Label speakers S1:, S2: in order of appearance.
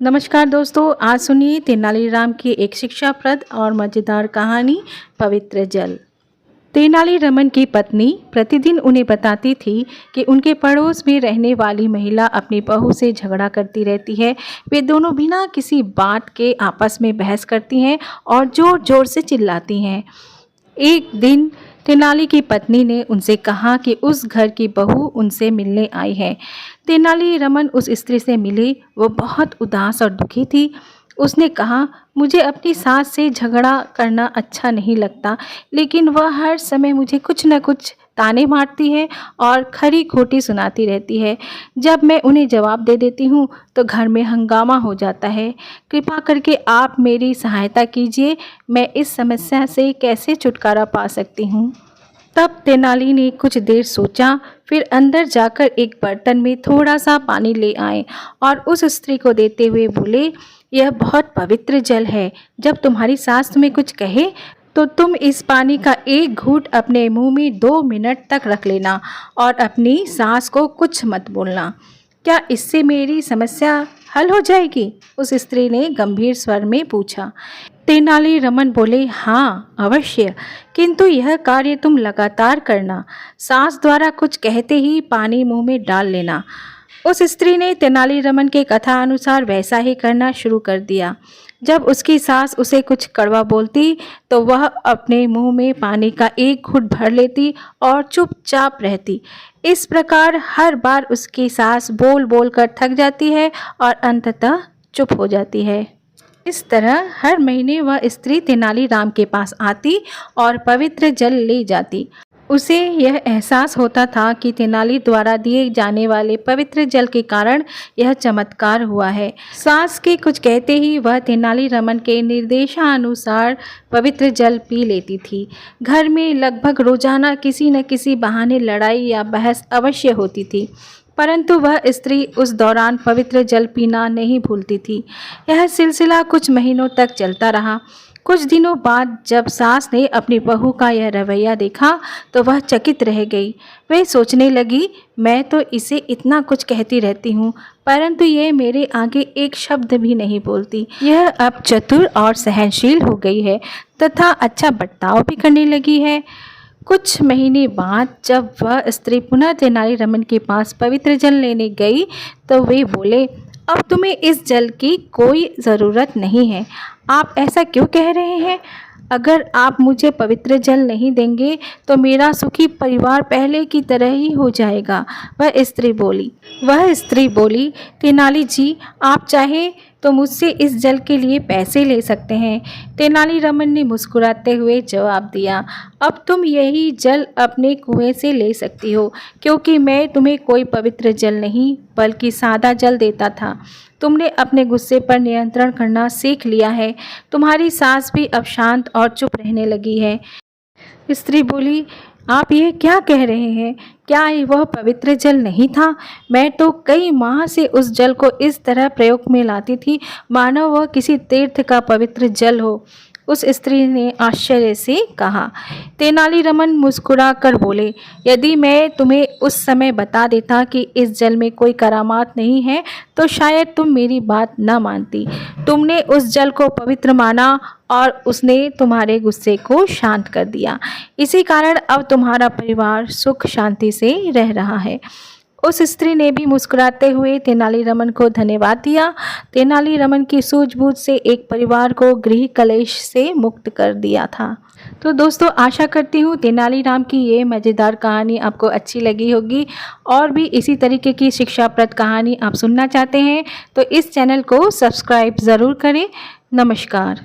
S1: नमस्कार दोस्तों, आज सुनिए तेनालीराम की एक शिक्षाप्रद और मज़ेदार कहानी पवित्र जल। तेनालीरामन की पत्नी प्रतिदिन उन्हें बताती थी कि उनके पड़ोस में रहने वाली महिला अपनी बहू से झगड़ा करती रहती है। वे दोनों बिना किसी बात के आपस में बहस करती हैं और ज़ोर ज़ोर से चिल्लाती हैं। एक दिन तेनाली की पत्नी ने उनसे कहा कि उस घर की बहू उनसे मिलने आई है। तेनालीरामन उस स्त्री से मिली। वो बहुत उदास और दुखी थी। उसने कहा, मुझे अपनी सास से झगड़ा करना अच्छा नहीं लगता, लेकिन वह हर समय मुझे कुछ न कुछ ताने मारती है और खरी खोटी सुनाती रहती है। जब मैं उन्हें जवाब दे देती हूँ तो घर में हंगामा हो जाता है। कृपा करके आप मेरी सहायता कीजिए, मैं इस समस्या से कैसे छुटकारा पा सकती हूँ। तब तेनाली ने कुछ देर सोचा, फिर अंदर जाकर एक बर्तन में थोड़ा सा पानी ले आए और उस स्त्री को देते हुए बोले, यह बहुत पवित्र जल है। जब तुम्हारी सास तुम्हें कुछ कहे तो तुम इस पानी का एक घूंट अपने मुंह में 2 मिनट तक रख लेना और अपनी सास को कुछ मत बोलना। क्या इससे मेरी समस्या हल हो जाएगी? उस स्त्री ने गंभीर स्वर में पूछा। तेनालीरामन बोले, हाँ अवश्य, किंतु यह कार्य तुम लगातार करना। सास द्वारा कुछ कहते ही पानी मुंह में डाल लेना। उस स्त्री ने तेनालीरामन के कथा अनुसार वैसा ही करना शुरू कर दिया। जब उसकी सास उसे कुछ कड़वा बोलती तो वह अपने मुंह में पानी का एक घूंट भर लेती और चुपचाप रहती। इस प्रकार हर बार उसकी सास बोल बोल कर थक जाती है और अंततः चुप हो जाती है। इस तरह हर महीने वह स्त्री तेनालीराम के पास आती और पवित्र जल ले जाती। उसे यह एहसास होता था कि तेनाली द्वारा दिए जाने वाले पवित्र जल के कारण यह चमत्कार हुआ है। सास के कुछ कहते ही वह तेनालीरामन के निर्देशानुसार पवित्र जल पी लेती थी। घर में लगभग रोजाना किसी न किसी बहाने लड़ाई या बहस अवश्य होती थी, परंतु वह स्त्री उस दौरान पवित्र जल पीना नहीं भूलती थी। यह सिलसिला कुछ महीनों तक चलता रहा। कुछ दिनों बाद जब सास ने अपनी बहू का यह रवैया देखा तो वह चकित रह गई। वह सोचने लगी, मैं तो इसे इतना कुछ कहती रहती हूँ, परंतु यह मेरे आगे एक शब्द भी नहीं बोलती। यह अब चतुर और सहनशील हो गई है तथा अच्छा बर्ताव भी करने लगी है। कुछ महीने बाद जब वह स्त्री पुनः तेनालीरामन के पास पवित्र जल लेने गई तो वे बोले, अब तुम्हें इस जल की कोई ज़रूरत नहीं है। आप ऐसा क्यों कह रहे हैं? अगर आप मुझे पवित्र जल नहीं देंगे तो मेरा सुखी परिवार पहले की तरह ही हो जाएगा। वह स्त्री बोली, तेनाली जी, आप चाहे तो मुझसे इस जल के लिए पैसे ले सकते हैं। तेनालीरामन ने मुस्कुराते हुए जवाब दिया, अब तुम यही जल अपने कुएं से ले सकती हो, क्योंकि मैं तुम्हें कोई पवित्र जल नहीं बल्कि सादा जल देता था। तुमने अपने गुस्से पर नियंत्रण करना सीख लिया है। तुम्हारी सास भी अब शांत और चुप रहने लगी है। स्त्री बोली, आप यह क्या कह रहे हैं? क्या वह पवित्र जल नहीं था? मैं तो कई माह से उस जल को इस तरह प्रयोग में लाती थी मानो वह किसी तीर्थ का पवित्र जल हो। उस स्त्री ने आश्चर्य से कहा। तेनालीरामन मुस्कुरा कर बोले, यदि मैं तुम्हें उस समय बता देता कि इस जल में कोई करामात नहीं है तो शायद तुम मेरी बात न मानती। तुमने उस जल को पवित्र माना और उसने तुम्हारे गुस्से को शांत कर दिया। इसी कारण अब तुम्हारा परिवार सुख शांति से रह रहा है। उस स्त्री ने भी मुस्कुराते हुए तेनालीरामन को धन्यवाद दिया। तेनालीरामन की सूझबूझ से एक परिवार को गृह कलेश से मुक्त कर दिया था। तो दोस्तों, आशा करती हूँ तेनालीराम की ये मज़ेदार कहानी आपको अच्छी लगी होगी। और भी इसी तरीके की शिक्षाप्रद कहानी आप सुनना चाहते हैं तो इस चैनल को सब्सक्राइब ज़रूर करें। नमस्कार।